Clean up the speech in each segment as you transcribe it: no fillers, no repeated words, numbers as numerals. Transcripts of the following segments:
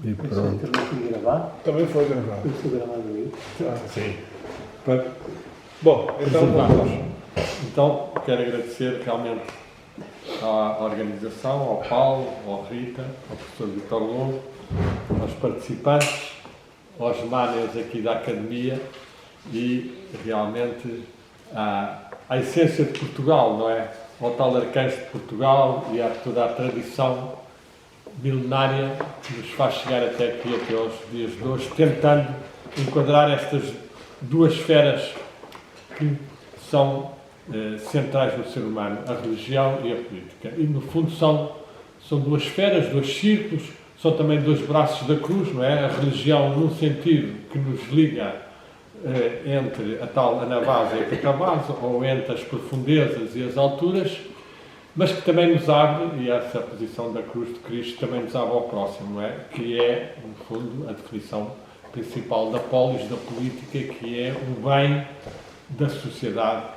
E pronto. Também gravado? Também foi gravado. Foi gravado aí. Sim. Bom, então vamos. Então, quero agradecer realmente à organização, ao Paulo, ao Rita, ao professor Vítor Longo, aos participantes, aos managers aqui da Academia e realmente à essência de Portugal, não é? Ao tal arcanjo de Portugal e a toda a tradição milenária que nos faz chegar até aqui, até aos dias de hoje, tentando enquadrar estas duas esferas que são centrais no ser humano, a religião e a política. E, no fundo, são duas esferas, dois círculos, são também dois braços da cruz, não é? A religião, num sentido que nos liga entre a tal anabase e a catabase, ou entre as profundezas e as alturas, mas que também nos abre, e essa posição da cruz de Cristo também nos abre ao próximo, não é? Que é, no fundo, a definição principal da polis, da política, que é o bem da sociedade.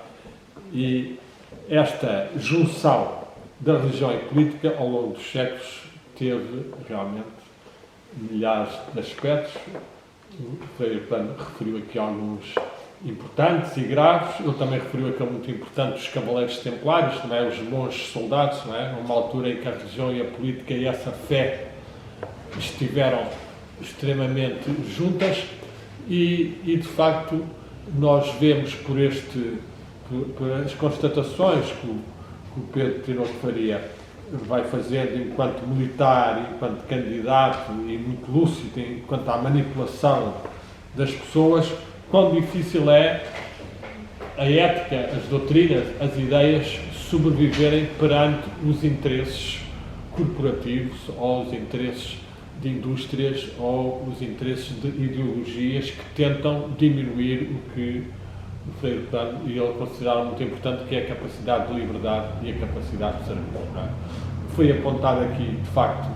E esta junção da religião e política, ao longo dos séculos, teve realmente milhares de aspectos. O Freire Plano referiu aqui alguns importantes e graves. Ele também referiu aquele muito importante dos cavaleiros templários, não é? Os monges soldados, não é? Uma altura em que a religião e a política e essa fé estiveram extremamente juntas e de facto nós vemos por as constatações que o Pedro Tinoco Faria vai fazendo enquanto militar, enquanto candidato e muito lúcido enquanto à manipulação das pessoas, quão difícil é a ética, as doutrinas, as ideias sobreviverem perante os interesses corporativos ou os interesses de indústrias ou os interesses de ideologias que tentam diminuir o que o Freire Plano e ele consideraram muito importante, que é a capacidade de liberdade e a capacidade de serviço. Foi apontado aqui, de facto,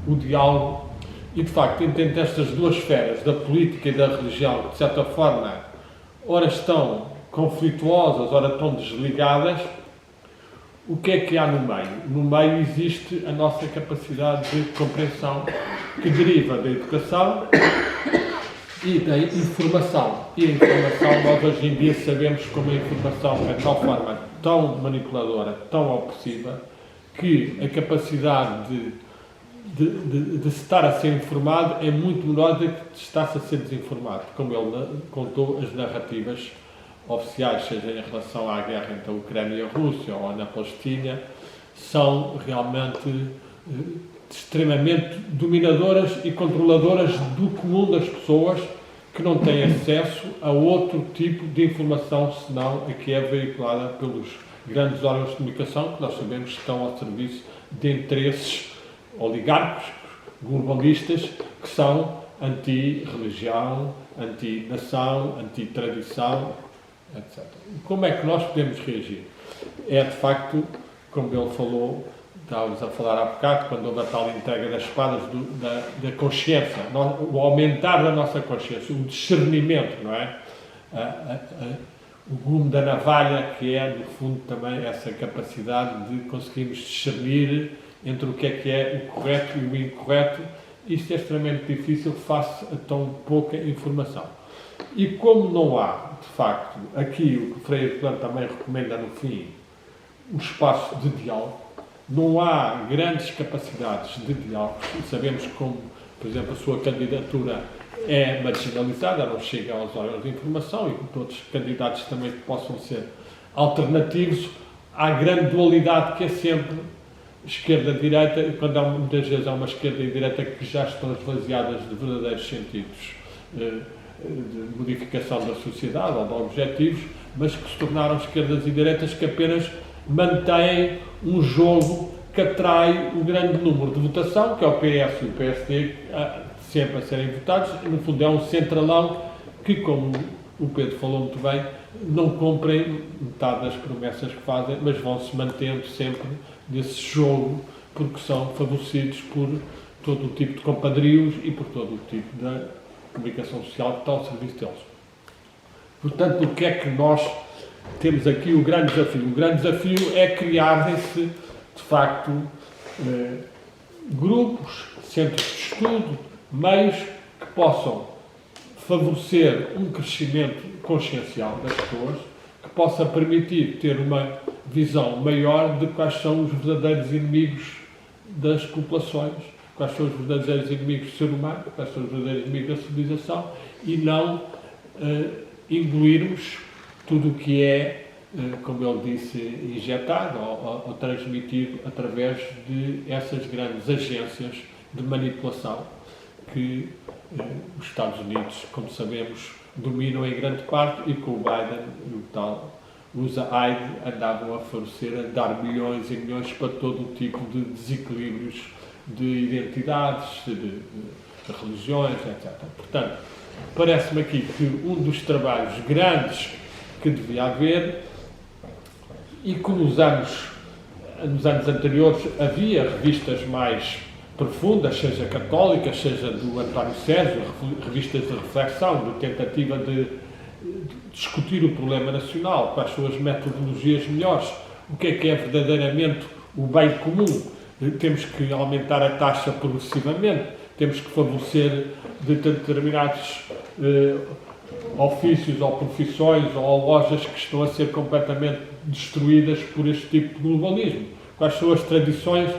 o diálogo e, de facto, entre estas duas esferas, da política e da religião, que, de certa forma, ora estão conflituosas, ora estão desligadas, o que é que há no meio? No meio existe a nossa capacidade de compreensão que deriva da educação e da informação. E a informação, nós hoje em dia sabemos como a informação é de tal forma tão manipuladora, tão opressiva, que a capacidade de se estar a ser informado é muito menor do que está-se a ser desinformado. Como ele contou, as narrativas oficiais, seja em relação à guerra entre a Ucrânia e a Rússia ou na Palestina, são realmente extremamente dominadoras e controladoras do comum das pessoas que não têm acesso a outro tipo de informação senão a que é veiculada pelos grandes órgãos de comunicação, que nós sabemos que estão ao serviço de interesses oligárquicos, globalistas, que são anti-religião, anti-nação, anti-tradição, etc. Como é que nós podemos reagir? É, de facto, como ele falou, estávamos a falar há bocado, quando houve a tal entrega das espadas da consciência, o aumentar da nossa consciência, o discernimento, não é? O gume da navalha, que é, no fundo, também essa capacidade de conseguirmos discernir entre o que é o correto e o incorreto. Isto é extremamente difícil face a tão pouca informação. E como não há, de facto, aqui o que o Freire Plano também recomenda no fim, um espaço de diálogo, não há grandes capacidades de diálogo, e sabemos como, por exemplo, a sua candidatura é marginalizada, não chega aos órgãos de informação, e todos os candidatos também que possam ser alternativos, há grande dualidade que é sempre esquerda-direita, e quando muitas vezes há uma esquerda e direita que já estão esvaziadas de verdadeiros sentidos de modificação da sociedade ou de objetivos, mas que se tornaram esquerdas e direitas que apenas mantêm um jogo que atrai o grande número de votação, que é o PS e o PSD, sempre a serem votados. No fundo é um centralão que, como o Pedro falou muito bem, não cumprem metade das promessas que fazem, mas vão-se mantendo sempre nesse jogo, porque são favorecidos por todo o tipo de compadrios e por todo o tipo de comunicação social que está ao serviço deles. Portanto, o que é que nós temos aqui? O grande desafio. O grande desafio é criarem-se, de facto, grupos, centros de estudo, meios que possam favorecer um crescimento consciencial das pessoas, que possa permitir ter uma visão maior de quais são os verdadeiros inimigos das populações, quais são os verdadeiros inimigos do ser humano, quais são os verdadeiros inimigos da civilização, e não engolirmos tudo o que é, como ele disse, injetado ou transmitido através de essas grandes agências de manipulação que os Estados Unidos, como sabemos, dominam em grande parte, e com o Biden, o tal USA AID, andavam a favorecer, a dar milhões e milhões para todo o tipo de desequilíbrios de identidades, de religiões, etc. Portanto, parece-me aqui que um dos trabalhos grandes que devia haver, e que nos anos anteriores havia revistas mais profundas, seja católicas, seja do António Sérgio, revistas de reflexão, de tentativa de discutir o problema nacional, quais são as metodologias melhores, o que é verdadeiramente o bem comum. Temos que aumentar a taxa progressivamente, temos que favorecer determinados ofícios ou profissões ou lojas que estão a ser completamente destruídas por este tipo de globalismo. Quais são as tradições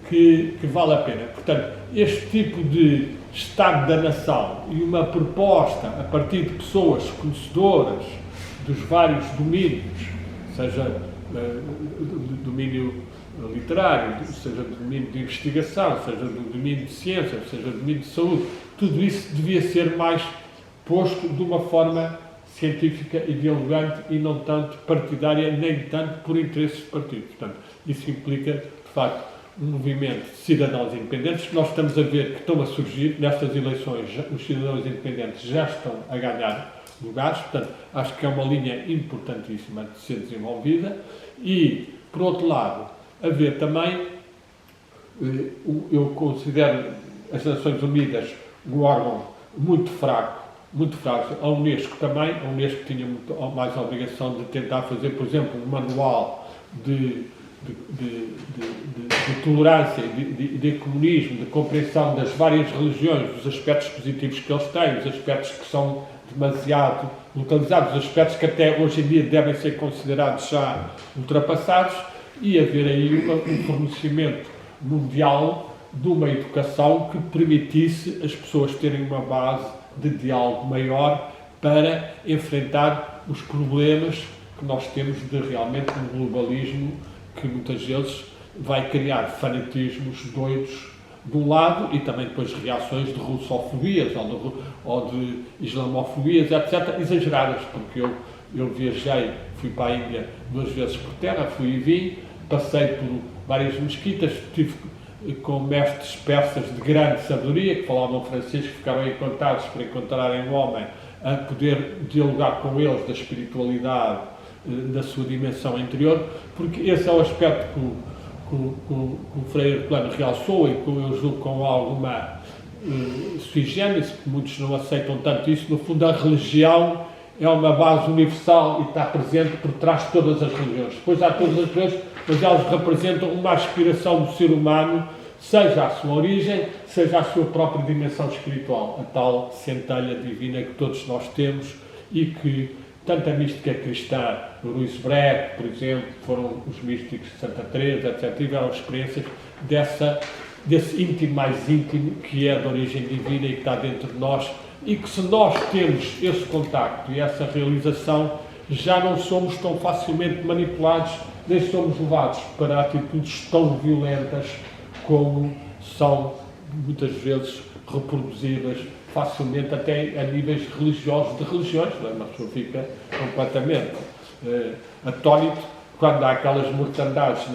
que vale a pena? Portanto, este tipo de Estado da Nação e uma proposta a partir de pessoas conhecedoras dos vários domínios, seja do domínio literário, seja do domínio de investigação, seja do domínio de ciência, seja do domínio de saúde, tudo isso devia ser mais posto de uma forma científica e dialogante e não tanto partidária, nem tanto por interesses de partido. Portanto, isso implica, de facto, um movimento de cidadãos independentes que nós estamos a ver que estão a surgir. Nestas eleições, os cidadãos independentes já estão a ganhar lugares, portanto, acho que é uma linha importantíssima de ser desenvolvida. E, por outro lado, haver também, eu considero as Nações Unidas um órgão muito fraco, a Unesco também. A Unesco tinha mais a obrigação de tentar fazer, por exemplo, um manual de tolerância, de comunismo, de compreensão das várias religiões, dos aspectos positivos que eles têm, os aspectos que são demasiado localizados, os aspectos que até hoje em dia devem ser considerados já ultrapassados, e haver aí um fornecimento mundial de uma educação que permitisse as pessoas terem uma base de diálogo maior para enfrentar os problemas que nós temos de realmente um globalismo que muitas vezes vai criar fanatismos doidos de um lado e também depois reações de russofobias ou de islamofobias, etc., exageradas, porque eu viajei, fui para a Índia 2 vezes por terra, fui e vim, passei por várias mesquitas, estive com mestres persas de grande sabedoria, que falavam francês, que ficaram encantados por encontrarem um homem, a poder dialogar com eles da espiritualidade, da sua dimensão interior, porque esse é o aspecto que o Freire Plano realçou, e que eu julgo com alguma sui generis, que muitos não aceitam tanto isso. No fundo, a religião é uma base universal e está presente por trás de todas as religiões. Depois há todas as religiões, mas elas representam uma aspiração do ser humano, seja a sua origem, seja a sua própria dimensão espiritual, a tal centelha divina que todos nós temos e que tanto a mística cristã, o Luís Brecht, por exemplo, foram os místicos de Santa Teresa, etc., tiveram experiências desse íntimo mais íntimo, que é de origem divina e que está dentro de nós, e que se nós temos esse contacto e essa realização, já não somos tão facilmente manipulados, nem somos levados para atitudes tão violentas como são muitas vezes reproduzidas facilmente até a níveis religiosos de religiões. Uma pessoa fica completamente atónito quando há aquelas mortandades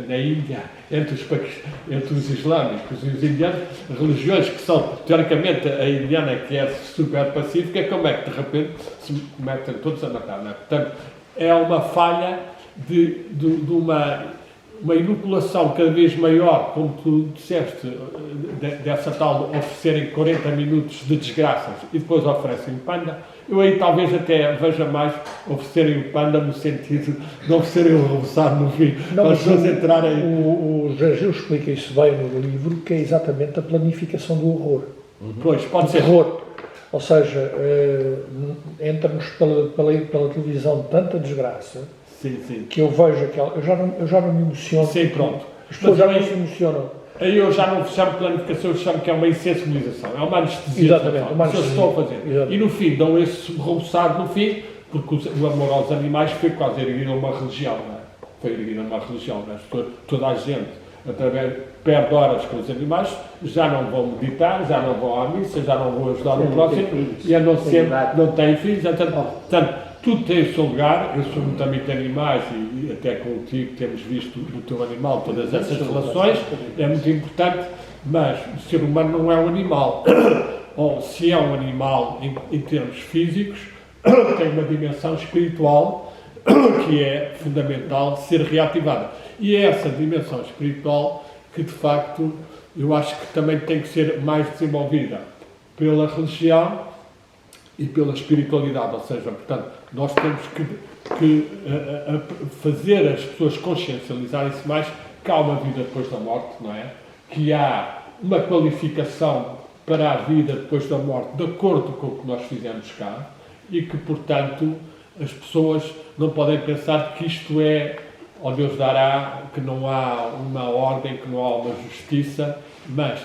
na Índia entre os islâmicos e os indianos, religiões que são, teoricamente, a indiana, que é super pacífica, como é que de repente se metem todos a matar, não é? Portanto, é uma falha de uma uma inoculação cada vez maior, como tu disseste, dessa tal oferecerem 40 minutos de desgraças e depois oferecem o panda, eu aí talvez até veja mais oferecerem o panda no sentido de oferecerem o rebuçado no fim, Não, para as mas pessoas entrarem... o Gil explica isso bem no livro, que é exatamente a planificação do horror. Pois, pode Do ser. terror. Ou seja, entra-nos pela televisão tanta desgraça Sim, sim. que eu vejo aquela... Eu já não me emociono. Sim, pronto. As pessoas já não aí- se emocionam. Aí eu já não chamo de planificação, eu chamo que é uma insensibilização, é uma anestesia. Exatamente, uma Isso eu anestesia. estou a fazer. Exatamente. E no fim, dão esse roçado no fim, porque o amor aos animais foi quase erguido a uma religião, não é? Foi erguido a uma religião, não é? Toda a gente, perde horas com os animais, já não vão meditar, já não vão à missa, já não vão ajudar no próximo, e andam sempre, não têm filhos, portanto, tudo tem o seu lugar. Eu sou muito amigo de animais e até contigo temos visto do teu animal todas essas relações, é muito importante, mas o ser humano não é um animal. Ou se é um animal em termos físicos, tem uma dimensão espiritual que é fundamental ser reativada. E é essa dimensão espiritual que, de facto, eu acho que também tem que ser mais desenvolvida pela religião e pela espiritualidade. Ou seja, portanto, nós temos que fazer as pessoas consciencializarem-se mais que há uma vida depois da morte, não é? Que há uma qualificação para a vida depois da morte de acordo com o que nós fizemos cá e que, portanto, as pessoas não podem pensar que isto é, ó Deus dará, que não há uma ordem, que não há uma justiça, mas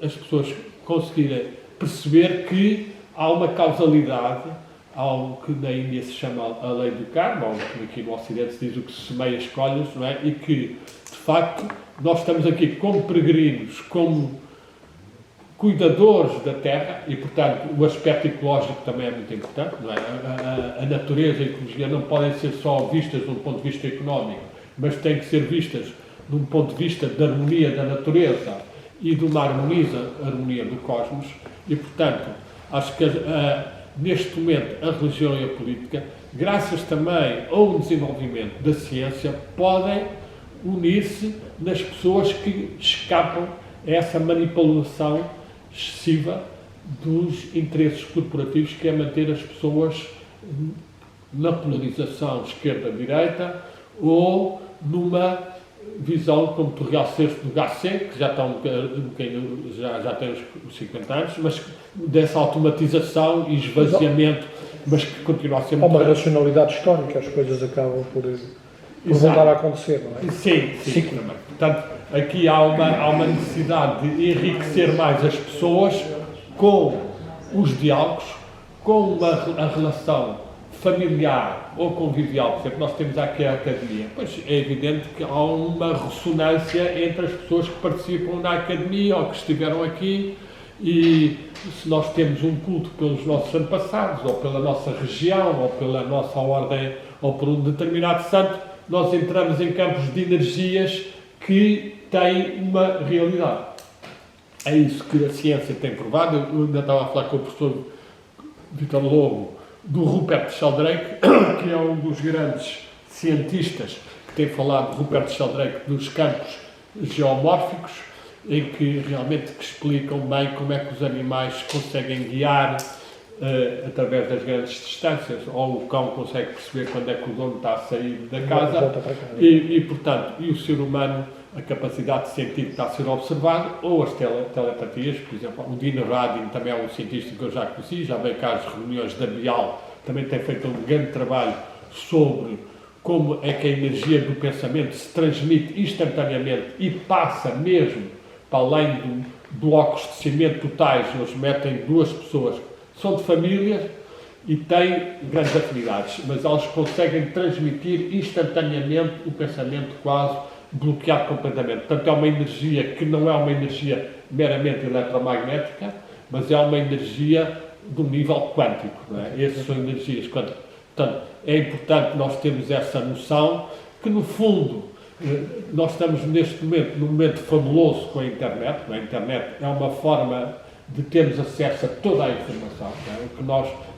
as pessoas conseguirem perceber que há uma causalidade, algo que na Índia se chama a lei do karma, ou que aqui no Ocidente se diz o que se semeia escolhas, não é? E que, de facto, nós estamos aqui como peregrinos, como cuidadores da Terra, e, portanto, o aspecto ecológico também é muito importante, não é? A natureza e a ecologia não podem ser só vistas de um ponto de vista económico, mas têm que ser vistas de um ponto de vista da harmonia da natureza e de uma harmonia do cosmos, e, portanto, acho que neste momento a religião e a política, graças também ao desenvolvimento da ciência, podem unir-se nas pessoas que escapam a essa manipulação excessiva dos interesses corporativos, que é manter as pessoas na polarização esquerda-direita ou numa visão, como tu realçaste, do Gasset, que já já tem os 50 anos, mas dessa automatização e esvaziamento, mas que continua a ser Há muito... uma racionalidade histórica, as coisas acabam por voltar a acontecer, não é? Sim, também. Portanto, aqui há uma necessidade de enriquecer mais as pessoas com os diálogos, com a relação familiar ou convivial. Por exemplo, nós temos aqui a academia. Pois é evidente que há uma ressonância entre as pessoas que participam na academia ou que estiveram aqui, e se nós temos um culto pelos nossos antepassados, ou pela nossa região, ou pela nossa ordem, ou por um determinado santo, nós entramos em campos de energias que têm uma realidade. É isso que a ciência tem provado. Eu ainda estava a falar com o professor Vítor Lobo do Rupert Sheldrake, que é um dos grandes cientistas que tem falado de Rupert Sheldrake dos campos geomórficos, em que realmente explicam bem como é que os animais conseguem guiar através das grandes distâncias, ou o cão consegue perceber quando é que o dono está a sair da casa, e portanto, e o ser humano, a capacidade de sentir que está a ser observado, ou as telepatias. Por exemplo, o Dino Radin também é um cientista que eu já conheci, já veio cá às reuniões da Bial, também tem feito um grande trabalho sobre como é que a energia do pensamento se transmite instantaneamente e passa mesmo para além de blocos de cimento totais. Eles metem duas pessoas que são de famílias e têm grandes afinidades, mas elas conseguem transmitir instantaneamente o pensamento quase bloqueado completamente. Portanto, é uma energia que não é uma energia meramente eletromagnética, mas é uma energia do nível quântico, não é? Essas são energias quânticas. Portanto, é importante nós termos essa noção que, no fundo, nós estamos neste momento num momento fabuloso com a internet. A internet é uma forma de termos acesso a toda a informação. Não é? O que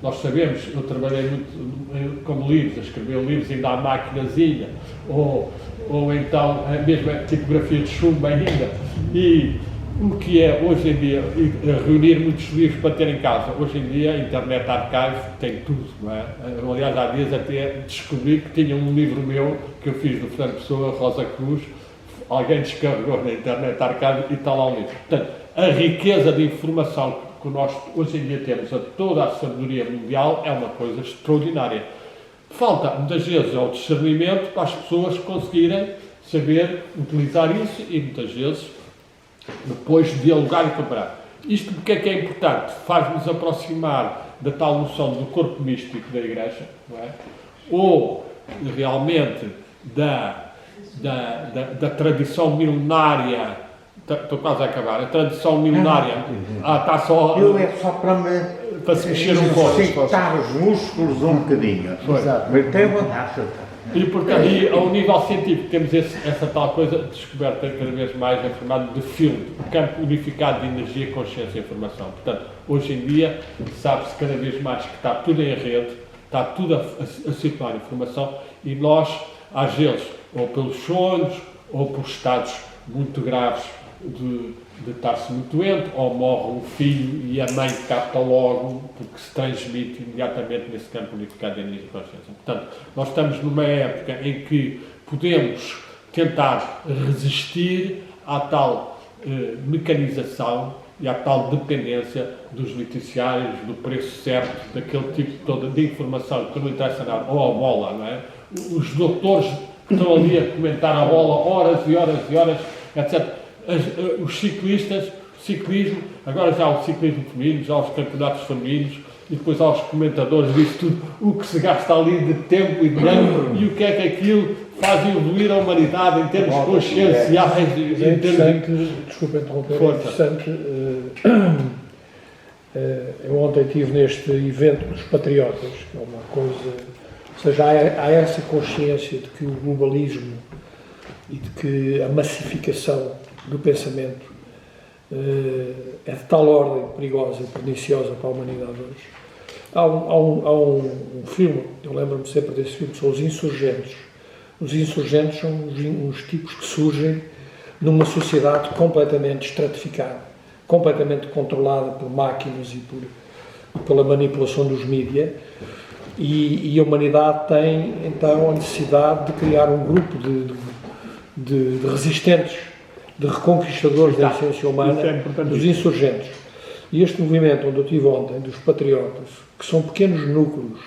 nós sabemos, eu trabalhei muito como livros, a escrever livros ainda à maquinazinha, ou então a mesma tipografia de chumbo ainda, e o que é hoje em dia reunir muitos livros para ter em casa. Hoje em dia a Internet Archive tem tudo, não é? Aliás, há dias até descobri que tinha um livro meu que eu fiz do Fernando Pessoa, Rosa Cruz, alguém descarregou na Internet Archive e está lá um livro. Portanto, a riqueza de informação que nós hoje em dia temos a toda a sabedoria mundial é uma coisa extraordinária. Falta, muitas vezes, o discernimento para as pessoas conseguirem saber utilizar isso e, muitas vezes, depois dialogar e comparar. Isto porque é importante? Faz-nos aproximar da tal noção do corpo místico da Igreja, não é? Ou, realmente, da tradição milenária. Estou quase a acabar. A tradição milenária está só... Eu é só para se mexer um pouco. excitar os músculos um bocadinho. Exato. Mas tem uma taxa. E, portanto, ao nível científico temos essa tal coisa descoberta cada vez mais em formato de filme, o campo unificado de energia, consciência e informação. Portanto, hoje em dia sabe-se cada vez mais que está tudo em rede, está tudo a circular informação e nós, às vezes, ou pelos sonhos, ou por estados muito graves de estar-se muito doente, ou morre um filho e a mãe capta logo, porque se transmite imediatamente nesse campo unificado de energia e consciência. Portanto, nós estamos numa época em que podemos tentar resistir à tal mecanização e à tal dependência dos noticiários, do preço certo, daquele tipo toda de informação que não interessa nada, ou a bola, não é? Os doutores que estão ali a comentar a bola horas e horas e horas, etc. Os ciclistas, ciclismo, agora já há o ciclismo feminino, já há os campeonatos femininos, e depois há os comentadores disso tudo, o que se gasta ali de tempo e de dinheiro, e o que é que aquilo faz evoluir a humanidade em termos conscienciais. É interessante, desculpa interromper, é interessante. Eu ontem estive neste evento dos Patriotas, que é uma coisa, ou seja, há essa consciência de que o globalismo e de que a massificação do pensamento é de tal ordem perigosa e perniciosa para a humanidade hoje. Há um filme, eu lembro-me sempre desse filme, são Os Insurgentes. Os insurgentes são uns tipos que surgem numa sociedade completamente estratificada, completamente controlada por máquinas e pela manipulação dos mídias, e a humanidade tem então a necessidade de criar um grupo de resistentes, de reconquistadores da essência humana, dos insurgentes. E este movimento onde eu estive ontem, dos patriotas, que são pequenos núcleos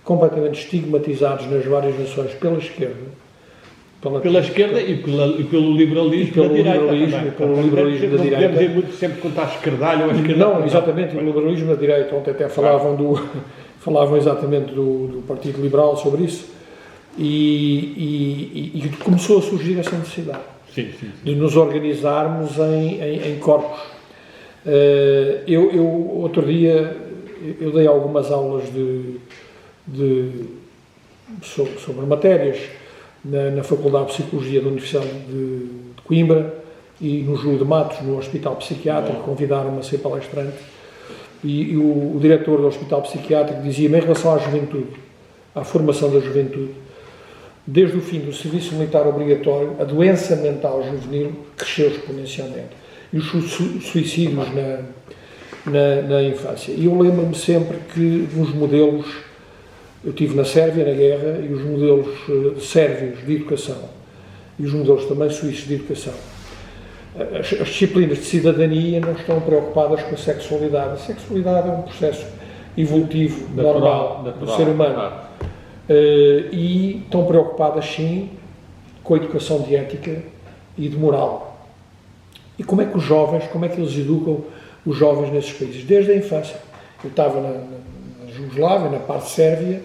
completamente estigmatizados nas várias nações pela esquerda, pela esquerda e pelo liberalismo da direita também. Pelo liberalismo da direita. Não podemos ir muito sempre contar a esquerdalha ou a esquerda. Não, exatamente, o liberalismo da direita. Ontem até falavam exatamente do Partido Liberal sobre isso. E começou a surgir essa necessidade de nos organizarmos em corpos. Eu outro dia eu dei algumas aulas sobre matérias na Faculdade de Psicologia da Universidade de Coimbra e no Júlio de Matos, no Hospital Psiquiátrico, convidaram-me a ser palestrante, e o diretor do Hospital Psiquiátrico dizia-me, em relação à juventude, à formação da juventude, desde o fim do serviço militar obrigatório, a doença mental juvenil cresceu exponencialmente, e os suicídios na infância. E eu lembro-me sempre que nos modelos, eu estive na Sérvia, na guerra, e os modelos sérvios de educação, e os modelos também suíços de educação, as disciplinas de cidadania não estão preocupadas com a sexualidade. A sexualidade é um processo evolutivo, normal do ser humano. E estão preocupadas, sim, com a educação de ética e de moral. E como é que eles educam os jovens nesses países? Desde a infância. Eu estava na Jugoslávia, na parte sérvia,